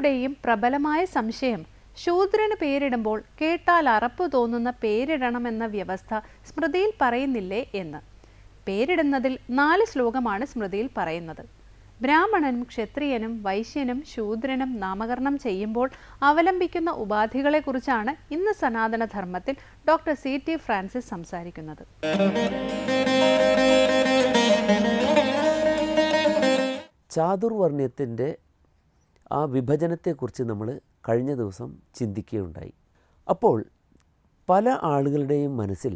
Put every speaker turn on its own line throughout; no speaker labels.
പലരുടെയും പ്രബലമായ സംശയം, ശൂദ്രന് പേരിടുമ്പോൾ കേട്ടാൽ അറപ്പ് തോന്നുന്ന പേരിടണമെന്ന വ്യവസ്ഥ സ്മൃതിയിൽ പറയുന്നില്ലേ എന്ന്. പേരിടുന്നതിൽ 4 ശ്ലോകമാണ് സ്മൃതിയിൽ പറയുന്നത്. ബ്രാഹ്മണനും ക്ഷത്രിയനും വൈശ്യനും ശൂദ്രനും നാമകരണം ചെയ്യുമ്പോൾ അവലംബിക്കുന്ന ഉപാധികളെക്കുറിച്ചാണ് ഇന്ന് സനാതനധർമ്മത്തിൽ ഡോക്ടർ CT ഫ്രാൻസിസ് സംസാരിക്കുന്നത്.
ചാതുർവർണ്ണ്യത്തിൻ്റെ ആ വിഭജനത്തെക്കുറിച്ച് നമ്മൾ കഴിഞ്ഞ ദിവസം ചിന്തിക്കുകയുണ്ടായി. അപ്പോൾ പല ആളുകളുടെയും മനസ്സിൽ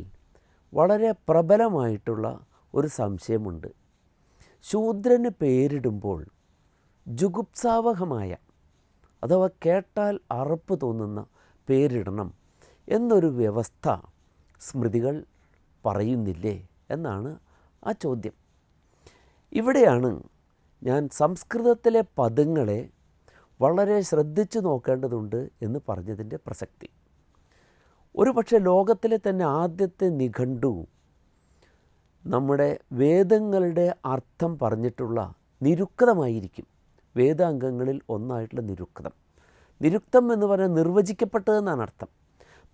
വളരെ പ്രബലമായിട്ടുള്ള ഒരു സംശയമുണ്ട്. ശൂദ്രന് പേരിടുമ്പോൾ ജുഗുപ്സാവഹമായ അഥവാ കേട്ടാൽ അറപ്പ് തോന്നുന്ന പേരിടണം എന്നൊരു വ്യവസ്ഥ സ്മൃതികൾ പറയുന്നില്ലേ എന്നാണ് ആ ചോദ്യം. ഇവിടെയാണ് ഞാൻ സംസ്കൃതത്തിലെ പദങ്ങളെ വളരെ ശ്രദ്ധിച്ചു നോക്കേണ്ടതുണ്ട് എന്ന് പറഞ്ഞതിൻ്റെ പ്രസക്തി. ഒരു പക്ഷേ ലോകത്തിലെ തന്നെ ആദ്യത്തെ നിഘണ്ടു നമ്മുടെ വേദങ്ങളുടെ അർത്ഥം പറഞ്ഞിട്ടുള്ള നിരുക്തമായിരിക്കും. വേദാംഗങ്ങളിൽ ഒന്നായിട്ടുള്ള നിരുക്തം. നിരുക്തം എന്ന് പറഞ്ഞാൽ നിർവചിക്കപ്പെട്ടതെന്നാണ് അർത്ഥം.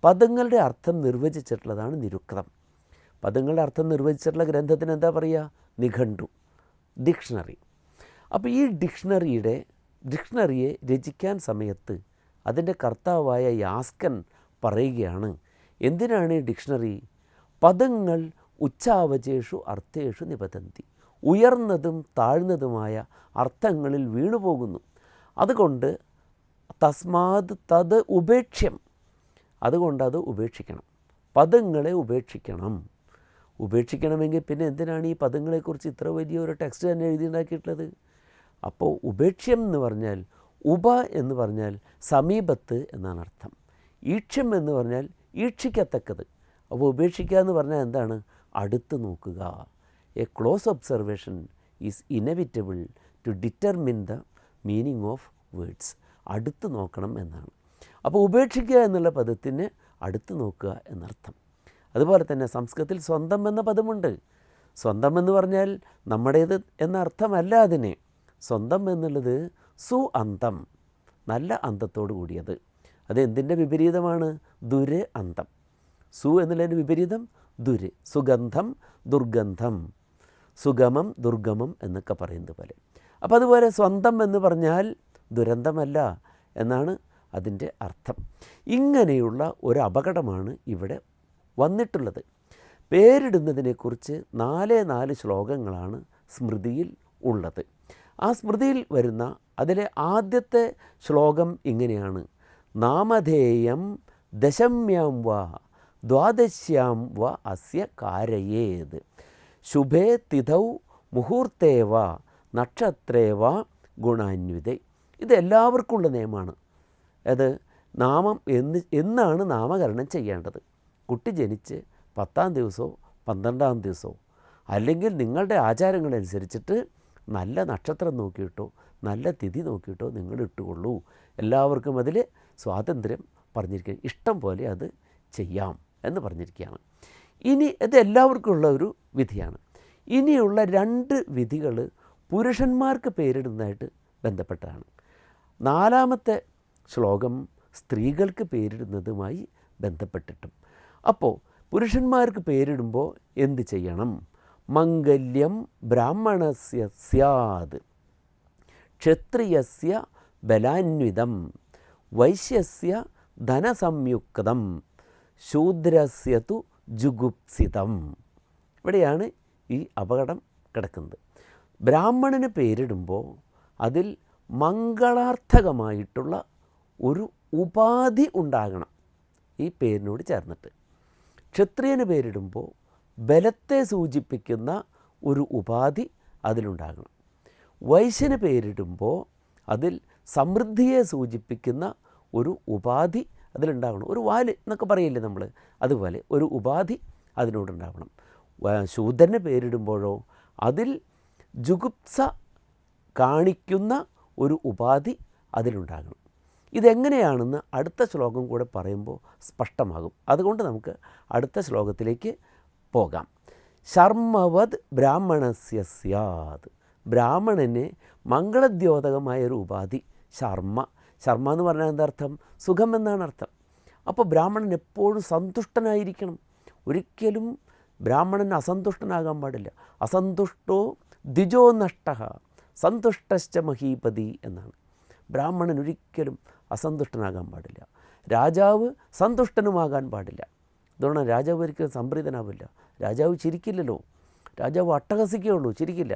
പദങ്ങളുടെ അർത്ഥം നിർവചിച്ചിട്ടുള്ളതാണ് നിരുക്തം. പദങ്ങളുടെ അർത്ഥം നിർവചിച്ചിട്ടുള്ള ഗ്രന്ഥത്തിന് എന്താ പറയുക? നിഘണ്ടു, ഡിക്ഷണറി. അപ്പോൾ ഈ ഡിക്ഷണറിയെ രചിക്കാൻ സമയത്ത് അതിൻ്റെ കർത്താവായ യാസ്കൻ പറയുകയാണ്, എന്തിനാണ് ഈ ഡിക്ഷണറി? പദങ്ങൾ ഉച്ചാവചേഷു അർത്ഥേഷു നിബന്ധന്തി. ഉയർന്നതും താഴ്ന്നതുമായ അർത്ഥങ്ങളിൽ വീണുപോകുന്നു. അതുകൊണ്ട് തസ്മാത് തത് ഉപേക്ഷ്യം. അതുകൊണ്ട് അത് ഉപേക്ഷിക്കണം. പദങ്ങളെ ഉപേക്ഷിക്കണം. ഉപേക്ഷിക്കണമെങ്കിൽ പിന്നെ എന്തിനാണ് ഈ പദങ്ങളെക്കുറിച്ച് ഇത്ര വലിയൊരു ടെക്സ്റ്റ് തന്നെ എഴുതിയുണ്ടാക്കിയിട്ടുള്ളത്? അപ്പോൾ ഉപേക്ഷ്യം എന്ന് പറഞ്ഞാൽ, ഉപ എന്ന് പറഞ്ഞാൽ സമീപത്ത് എന്നാണ് അർത്ഥം. ഈക്ഷ്യം എന്ന് പറഞ്ഞാൽ ഈക്ഷിക്കത്തക്കത്. അപ്പോൾ ഉപേക്ഷിക്കുക എന്ന് പറഞ്ഞാൽ എന്താണ്? അടുത്ത് നോക്കുക. A close observation is inevitable to determine the meaning of words. അടുത്ത് നോക്കണം എന്നാണ്. അപ്പോൾ ഉപേക്ഷിക്കുക എന്നുള്ള പദത്തിന് അടുത്ത് നോക്കുക എന്നർത്ഥം. അതുപോലെ തന്നെ സംസ്കൃതത്തിൽ സ്വന്തം എന്ന പദമുണ്ട്. സ്വന്തം എന്ന് പറഞ്ഞാൽ നമ്മുടേത് എന്ന അർത്ഥമല്ല അതിന്. സ്വന്തം എന്നുള്ളത് അന്തം, നല്ല അന്തത്തോടു കൂടിയത്. അത് എന്തിൻ്റെ വിപരീതമാണ്? ദുര് അന്തം. എന്നുള്ളതിന് വിപരീതം ദുര്. സുഗന്ധം ദുർഗന്ധം, സുഗമം ദുർഗമം എന്നൊക്കെ പറയുന്നത് പോലെ. അപ്പോൾ അതുപോലെ സ്വന്തം എന്ന് പറഞ്ഞാൽ ദുരന്തമല്ല എന്നാണ് അതിൻ്റെ അർത്ഥം. ഇങ്ങനെയുള്ള ഒരു അപകടമാണ് ഇവിടെ വന്നിട്ടുള്ളത്. പേരിടുന്നതിനെക്കുറിച്ച് 4 ശ്ലോകങ്ങളാണ് സ്മൃതിയിൽ ഉള്ളത്. ആ സ്മൃതിയിൽ വരുന്ന അതിലെ ആദ്യത്തെ ശ്ലോകം ഇങ്ങനെയാണ്: നാമധേയം ദശമ്യാം വാ ദ്വാദശ്യാം വ അസ്യ കാരയേത് ശുഭേ തിഥൗ മുഹൂർത്തേ വാ നക്ഷത്രേ വാ ഗുണാന്വിതേ. ഇത് എല്ലാവർക്കും ഉള്ള നിയമമാണ്. അത് നാമം എന്നാണ് നാമകരണം ചെയ്യേണ്ടത്. കുട്ടി ജനിച്ച് 10-ാം ദിവസമോ 12-ാം ദിവസമോ അല്ലെങ്കിൽ നിങ്ങളുടെ ആചാരങ്ങളനുസരിച്ചിട്ട് നല്ല നക്ഷത്രം നോക്കിയിട്ടോ നല്ല തിഥി നോക്കിയിട്ടോ നിങ്ങൾ ഇട്ടുകൊള്ളൂ. എല്ലാവർക്കും അതിൽ സ്വാതന്ത്ര്യം പറഞ്ഞിരിക്കുക, ഇഷ്ടം പോലെ അത് ചെയ്യാം എന്ന് പറഞ്ഞിരിക്കുകയാണ്. ഇനി ഇത് എല്ലാവർക്കും ഉള്ള ഒരു വിധിയാണ്. ഇനിയുള്ള 2 വിധികൾ പുരുഷന്മാർക്ക് പേരിടുന്നതായിട്ട് ബന്ധപ്പെട്ടതാണ്. 4-ാമത്തെ ശ്ലോകം സ്ത്രീകൾക്ക് പേരിടുന്നതുമായി ബന്ധപ്പെട്ടിട്ടും. അപ്പോൾ പുരുഷന്മാർക്ക് പേരിടുമ്പോൾ എന്ത് ചെയ്യണം? മംഗല്യം ബ്രാഹ്മണസ്യ സ്യാത് ക്ഷത്രിയസ്യ ബലാന്വിതം വൈശ്യസ്യ ധനസംയുക്തം ശൂദ്രസ്യ തു ജുഗുപ്സിതം. ഇവിടെയാണ് ഈ അപകടം കിടക്കുന്നത്. ബ്രാഹ്മണന് പേരിടുമ്പോൾ അതിൽ മംഗളാർത്ഥകമായിട്ടുള്ള ഒരു ഉപാധി ഉണ്ടാകണം ഈ പേരിനോട് ചേർന്നിട്ട്. ക്ഷത്രിയന് പേരിടുമ്പോൾ ബലത്തെ സൂചിപ്പിക്കുന്ന ഒരു ഉപാധി അതിലുണ്ടാകണം. വൈശ്യന് പേരിടുമ്പോൾ അതിൽ സമൃദ്ധിയെ സൂചിപ്പിക്കുന്ന ഒരു ഉപാധി അതിലുണ്ടാകണം. ഒരു വാല് എന്നൊക്കെ പറയില്ലേ നമ്മൾ, അതുപോലെ ഒരു ഉപാധി അതിനോടുണ്ടാകണം. ശൂദ്രന് പേരിടുമ്പോഴോ അതിൽ ജുഗുപ്സ കാണിക്കുന്ന ഒരു ഉപാധി അതിലുണ്ടാകണം. ഇതെങ്ങനെയാണെന്ന് അടുത്ത ശ്ലോകം കൂടെ പറയുമ്പോൾ സ്പഷ്ടമാകും. അതുകൊണ്ട് നമുക്ക് അടുത്ത ശ്ലോകത്തിലേക്ക് പോകാം. ശർമ്മവത് ബ്രാഹ്മണസ്യ സ്യാത്. ബ്രാഹ്മണന് മംഗളദ്യോതകമായൊരു ഉപാധി ശർമ്മ. ശർമ്മ എന്ന് പറഞ്ഞാൽ എന്താ അർത്ഥം? സുഖം എന്നാണ് അർത്ഥം. അപ്പോൾ ബ്രാഹ്മണൻ എപ്പോഴും സന്തുഷ്ടനായിരിക്കണം. ഒരിക്കലും ബ്രാഹ്മണൻ അസന്തുഷ്ടനാകാൻ പാടില്ല. അസന്തുഷ്ടോ ദ്വിജോ നഷ്ട സന്തുഷ്ടശ്ച മഹീപതി എന്നാണ്. ബ്രാഹ്മണൻ ഒരിക്കലും അസന്തുഷ്ടനാകാൻ പാടില്ല. രാജാവ് സന്തുഷ്ടനുമാകാൻ പാടില്ല. അതുകൊണ്ട് രാജാവ് ഒരിക്കലും സംപ്രീതനാവില്ല. രാജാവ് ചിരിക്കില്ലല്ലോ. രാജാവ് അട്ടഹസിക്കുകയുള്ളൂ, ചിരിക്കില്ല.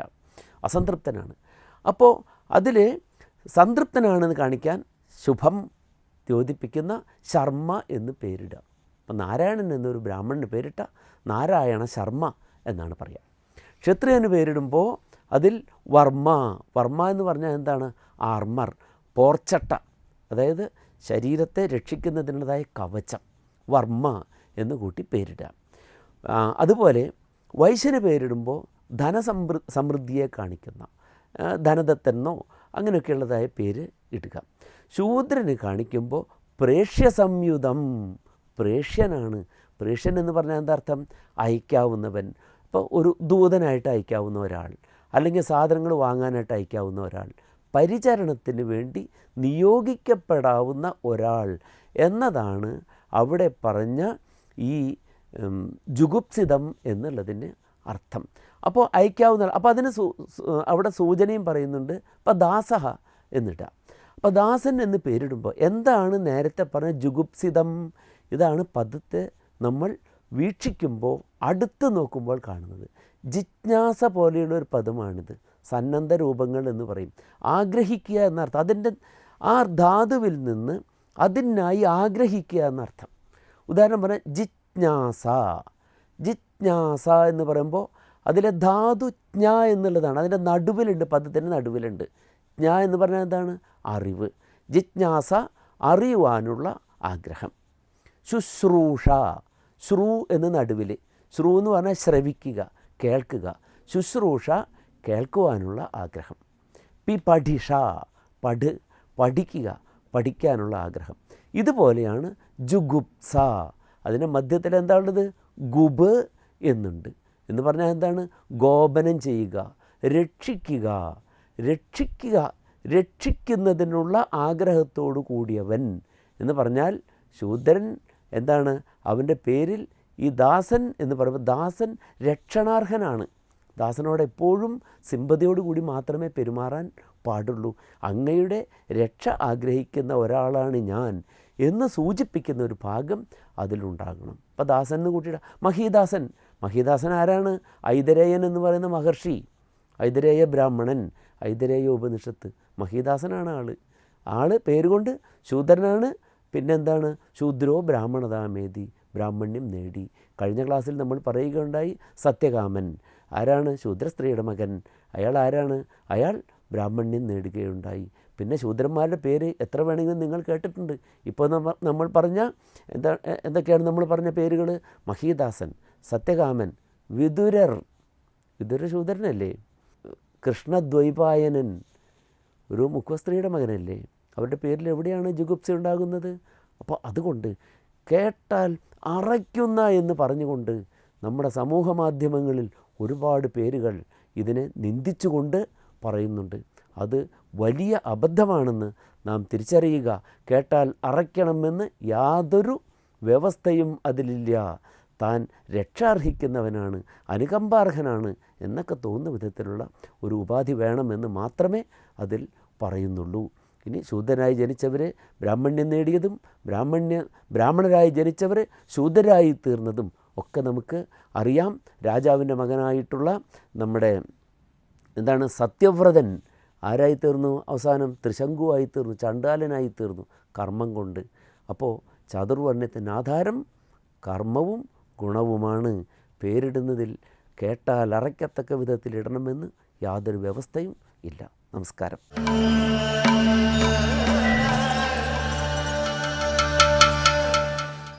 അസംതൃപ്തനാണ്. അപ്പോൾ അതിൽ സംതൃപ്തനാണെന്ന് കാണിക്കാൻ ശുഭം ദ്യോതിപ്പിക്കുന്ന ശർമ്മ എന്ന് പേരിടുക. അപ്പം നാരായണൻ എന്നൊരു ബ്രാഹ്മണന് പേരിട്ട നാരായണ ശർമ്മ എന്നാണ് പറയുക. ക്ഷത്രിയന് പേരിടുമ്പോൾ അതിൽ വർമ്മ. വർമ്മ എന്ന് പറഞ്ഞാൽ എന്താണ്? ആർമർ, പോർച്ചട്ട, അതായത് ശരീരത്തെ രക്ഷിക്കുന്നതിനുള്ളതായ കവചം, വർമ്മ എന്ന് കൂട്ടി പേരിടുക. അതുപോലെ വൈശ്യന് പേരിടുമ്പോൾ സമൃദ്ധിയെ കാണിക്കുന്ന ധനദത്തെന്നോ അങ്ങനെയൊക്കെയുള്ളതായ പേര് ഇടുക. ശൂദ്രന് കാണിക്കുമ്പോൾ പ്രേഷ്യ സംയുതം, പ്രേഷ്യനാണ്. പ്രേഷ്യൻ എന്ന് പറഞ്ഞാൽ എന്താ അർത്ഥം? അയക്കാവുന്നവൻ. ഇപ്പോൾ ഒരു ദൂതനായിട്ട് അയക്കാവുന്ന ഒരാൾ, അല്ലെങ്കിൽ സാധനങ്ങൾ വാങ്ങാനായിട്ട് അയക്കാവുന്ന ഒരാൾ, പരിചരണത്തിന് വേണ്ടി നിയോഗിക്കപ്പെടാവുന്ന ഒരാൾ എന്നതാണ് അവിടെ പറഞ്ഞ ഈ ജുഗുപ്സിതം എന്നുള്ളതിന് അർത്ഥം. അപ്പോൾ അയക്കാവുന്ന, അപ്പോൾ അതിന് അവിടെ സൂചനയും പറയുന്നുണ്ട്. അപ്പോൾ ദാസഹ എന്നിട്ട. അപ്പോൾ ദാസൻ എന്ന് പേരിടുമ്പോൾ എന്താണ് നേരത്തെ പറഞ്ഞ ജുഗുപ്സിതം? ഇതാണ് പദത്തെ നമ്മൾ വീക്ഷിക്കുമ്പോൾ അടുത്ത് നോക്കുമ്പോൾ കാണുന്നത്. ജിജ്ഞാസ പോലെയുള്ള ഒരു പദമാണിത്. സന്നദ്ധ രൂപങ്ങൾ എന്ന് പറയും. ആഗ്രഹിക്കുക എന്നർത്ഥം. അതിൻ്റെ ആ ധാതുവിൽ നിന്ന് അതിനായി ആഗ്രഹിക്കുക എന്നർത്ഥം. ഉദാഹരണം പറഞ്ഞാൽ ജിജ്ഞാസ. ജിജ്ഞാസ എന്ന് പറയുമ്പോൾ അതിലെ ധാതു ജ്ഞ എന്നുള്ളതാണ്. അതിൻ്റെ നടുവിലുണ്ട്, പദത്തിൻ്റെ നടുവിലുണ്ട്. ജ്ഞ എന്ന് പറഞ്ഞാൽ എന്താണ്? അറിവ്. ജിജ്ഞാസ അറിയുവാനുള്ള ആഗ്രഹം. ശുശ്രൂഷ, ശ്രു എന്ന് നടുവിൽ. ശ്രു എന്ന് പറഞ്ഞാൽ ശ്രവിക്കുക, കേൾക്കുക. ശുശ്രൂഷ കേൾക്കുവാനുള്ള ആഗ്രഹം. പഠിഷ, പഠിക്കുക, പഠിക്കാനുള്ള ആഗ്രഹം. ഇതുപോലെയാണ് ജുഗുപ്സ. അതിൻ്റെ മധ്യത്തിൽ എന്താ ഉള്ളത്? ഗുബ് എന്നുണ്ട്. എന്ന് പറഞ്ഞാൽ എന്താണ്? ഗോപനം ചെയ്യുക, രക്ഷിക്കുക, രക്ഷിക്കുന്നതിനുള്ള ആഗ്രഹത്തോടു കൂടിയവൻ എന്ന് പറഞ്ഞാൽ ശൂദ്രൻ എന്താണ്? അവൻ്റെ പേരിൽ ഈ ദാസൻ എന്ന് പറയുമ്പോൾ ദാസൻ രക്ഷണാർഹനാണ്. ദാസനോട് എപ്പോഴും സിമ്പതിയോടുകൂടി മാത്രമേ പെരുമാറാൻ പാടുള്ളൂ. അങ്ങയുടെ രക്ഷ ആഗ്രഹിക്കുന്ന ഒരാളാണ് ഞാൻ എന്ന് സൂചിപ്പിക്കുന്ന ഒരു ഭാഗം അതിലുണ്ടാകണം. അപ്പോൾ ദാസൻ എന്ന് കൂട്ടിയിട. മഹീദാസൻ. മഹീദാസൻ ആരാണ്? ഐതരേയൻ എന്ന് പറയുന്ന മഹർഷി, ഐതരേയ ബ്രാഹ്മണൻ, ഐതരേയ ഉപനിഷത്ത്. മഹീദാസനാണ് ആള് പേരുകൊണ്ട് ശൂദ്രനാണ്. പിന്നെന്താണ്? ശൂദ്രോ ബ്രാഹ്മണതാമേതി, ബ്രാഹ്മണ്യം നേടി. കഴിഞ്ഞ ക്ലാസ്സിൽ നമ്മൾ പറയുകയുണ്ടായി സത്യകാമൻ ആരാണ്? ശൂദ്ര സ്ത്രീയുടെ മകൻ. അയാൾ ആരാണ്? അയാൾ ബ്രാഹ്മണ്യം നേടുകയുണ്ടായി. പിന്നെ ശൂദ്രന്മാരുടെ പേര് എത്ര വേണമെങ്കിലും നിങ്ങൾ കേട്ടിട്ടുണ്ട്. ഇപ്പോൾ നമ്മൾ പറഞ്ഞ എന്തൊക്കെയാണ് നമ്മൾ പറഞ്ഞ പേരുകൾ? മഹീദാസൻ, സത്യകാമൻ, വിതുരർ ശൂദ്രനല്ലേ? കൃഷ്ണദ്വൈപായനൻ ഒരു മുഖസ്ത്രീയുടെ മകനല്ലേ? അവരുടെ പേരിൽ എവിടെയാണ് ജുഗുപ്സ ഉണ്ടാകുന്നത്? അപ്പോൾ അതുകൊണ്ട് കേട്ടാൽ അറയ്ക്കുന്ന എന്ന് പറഞ്ഞുകൊണ്ട് നമ്മുടെ സമൂഹ മാധ്യമങ്ങളിൽ ഒരുപാട് പേരുകൾ ഇതിനെ നിന്ദിച്ചുകൊണ്ട് പറയുന്നുണ്ട്. അത് വലിയ അബദ്ധമാണെന്ന് നാം തിരിച്ചറിയുക. കേട്ടാൽ അറയ്ക്കണമെന്ന് യാതൊരു വ്യവസ്ഥയും അതിലില്ല. താൻ രക്ഷാർഹിക്കുന്നവനാണ്, അനുകമ്പാർഹനാണ് എന്നൊക്കെ തോന്നുന്ന വിധത്തിലുള്ള ഒരു ഉപാധി വേണമെന്ന് മാത്രമേ അതിൽ പറയുന്നുള്ളൂ. ഇനി ശൂദ്രനായി ജനിച്ചവർ ബ്രാഹ്മണ്യം നേടിയതും ബ്രാഹ്മണരായി ജനിച്ചവർ ശൂദ്രരായി തീർന്നതും ഒക്കെ നമുക്ക് അറിയാം. രാജാവിൻ്റെ മകനായിട്ടുള്ള നമ്മുടെ സത്യവ്രതൻ ആരായി തീർന്നു? അവസാനം ത്രിശങ്കുവായി തീർന്നു, ചണ്ഡാലനായി തീർന്നു കർമ്മം കൊണ്ട്. അപ്പോൾ ചാതുർവർണ്ണത്തിൻ്റെ ആധാരം കർമ്മവും ഗുണവുമാണ്. പേരിടുന്നതിൽ കേട്ടാൽ അറയ്ക്കത്തക്ക വിധത്തിൽ ഇടണമെന്ന് യാതൊരു വ്യവസ്ഥയും ഇല്ല. നമസ്കാരം.